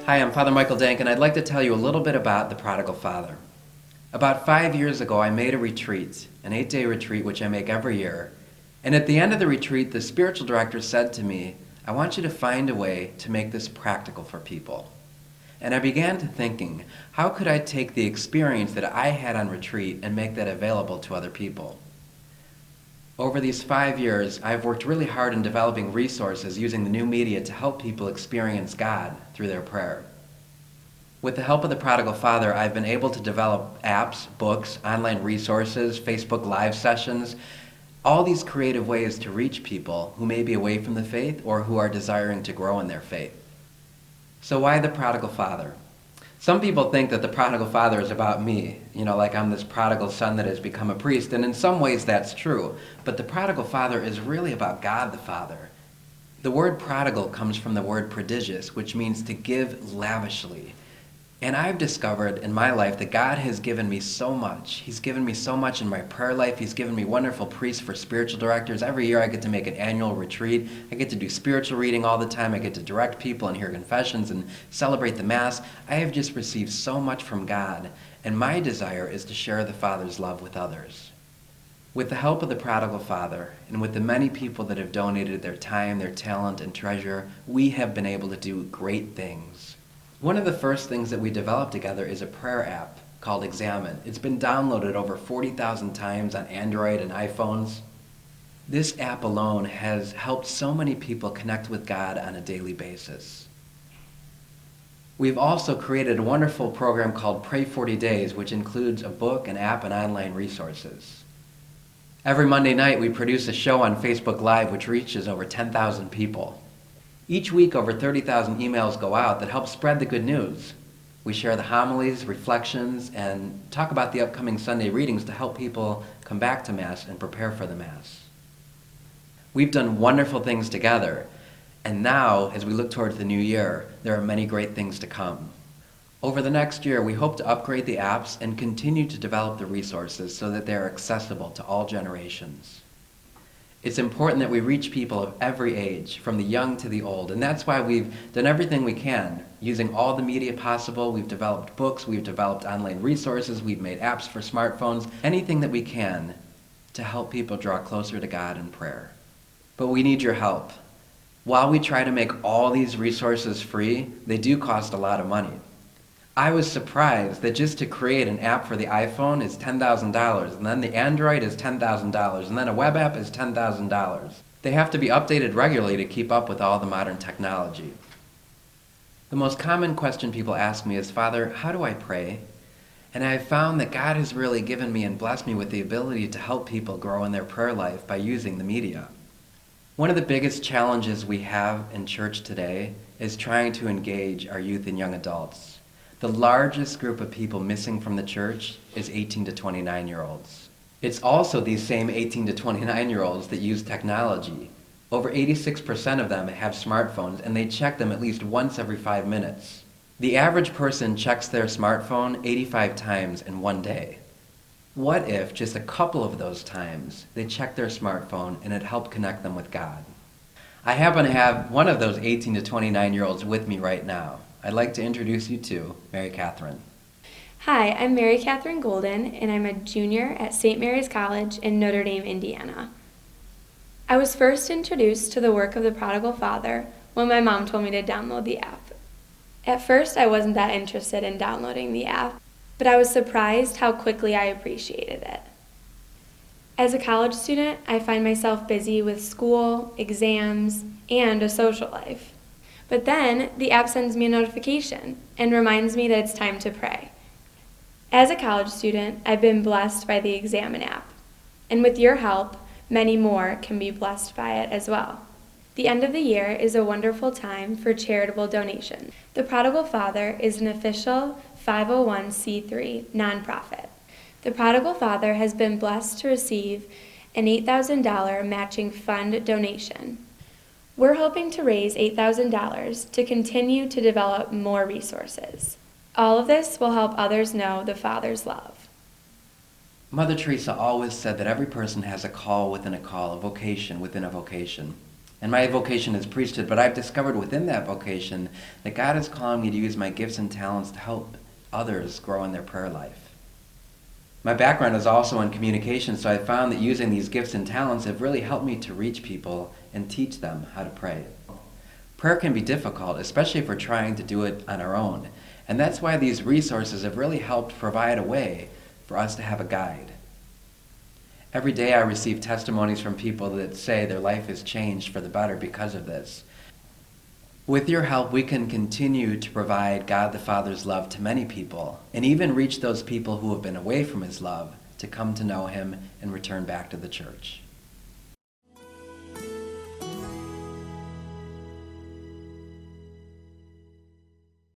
Hi, I'm Father Michael Denk, and I'd like to tell you a little bit about the Prodigal Father. About 5 years ago, I made a retreat, an 8-day retreat, which I make every year. And at the end of the retreat, the spiritual director said to me, I want you to find a way to make this practical for people. And I began to thinking, how could I take the experience that I had on retreat and make that available to other people? Over these 5 years, I've worked really hard in developing resources using the new media to help people experience God through their prayer. With the help of the Prodigal Father, I've been able to develop apps, books, online resources, Facebook Live sessions, all these creative ways to reach people who may be away from the faith or who are desiring to grow in their faith. So why the Prodigal Father? Some people think that the Prodigal Father is about me, like I'm this prodigal son that has become a priest, and in some ways that's true. But the Prodigal Father is really about God the Father. The word prodigal comes from the word prodigious, which means to give lavishly. And I've discovered in my life that God has given me so much. He's given me so much in my prayer life. He's given me wonderful priests for spiritual directors. Every year I get to make an annual retreat. I get to do spiritual reading all the time. I get to direct people and hear confessions and celebrate the Mass. I have just received so much from God, and my desire is to share the Father's love with others. With the help of the Prodigal Father, and with the many people that have donated their time, their talent, and treasure, we have been able to do great things. One of the first things that we developed together is a prayer app called Examine. It's been downloaded over 40,000 times on Android and iPhones. This app alone has helped so many people connect with God on a daily basis. We've also created a wonderful program called Pray 40 Days, which includes a book, an app, and online resources. Every Monday night, we produce a show on Facebook Live which reaches over 10,000 people. Each week, over 30,000 emails go out that help spread the good news. We share the homilies, reflections, and talk about the upcoming Sunday readings to help people come back to Mass and prepare for the Mass. We've done wonderful things together, and now, as we look towards the new year, there are many great things to come. Over the next year, we hope to upgrade the apps and continue to develop the resources so that they are accessible to all generations. It's important that we reach people of every age, from the young to the old, and that's why we've done everything we can. Using all the media possible, we've developed books, we've developed online resources, we've made apps for smartphones, anything that we can to help people draw closer to God in prayer. But we need your help. While we try to make all these resources free, they do cost a lot of money. I was surprised that just to create an app for the iPhone is $10,000, and then the Android is $10,000, and then a web app is $10,000. They have to be updated regularly to keep up with all the modern technology. The most common question people ask me is, Father, how do I pray? And I've found that God has really given me and blessed me with the ability to help people grow in their prayer life by using the media. One of the biggest challenges we have in church today is trying to engage our youth and young adults. The largest group of people missing from the church is 18 to 29-year-olds. It's also these same 18 to 29-year-olds that use technology. Over 86% of them have smartphones, and they check them at least once every 5 minutes. The average person checks their smartphone 85 times in one day. What if just a couple of those times they checked their smartphone and it helped connect them with God? I happen to have one of those 18 to 29-year-olds with me right now. I'd like to introduce you to Mary Catherine. Hi, I'm Mary Catherine Golden, and I'm a junior at St. Mary's College in Notre Dame, Indiana. I was first introduced to the work of the Prodigal Father when my mom told me to download the app. At first, I wasn't that interested in downloading the app, but I was surprised how quickly I appreciated it. As a college student, I find myself busy with school, exams, and a social life. But then the app sends me a notification and reminds me that it's time to pray. As a college student, I've been blessed by the Examine app. And with your help, many more can be blessed by it as well. The end of the year is a wonderful time for charitable donations. The Prodigal Father is an official 501c3 nonprofit. The Prodigal Father has been blessed to receive an $8,000 matching fund donation. We're hoping to raise $8,000 to continue to develop more resources. All of this will help others know the Father's love. Mother Teresa always said that every person has a call within a call, a vocation within a vocation. And my vocation is priesthood, but I've discovered within that vocation that God is calling me to use my gifts and talents to help others grow in their prayer life. My background is also in communication, so I found that using these gifts and talents have really helped me to reach people and teach them how to pray. Prayer can be difficult, especially if we're trying to do it on our own. And that's why these resources have really helped provide a way for us to have a guide. Every day I receive testimonies from people that say their life has changed for the better because of this. With your help, we can continue to provide God the Father's love to many people, and even reach those people who have been away from His love to come to know Him and return back to the church.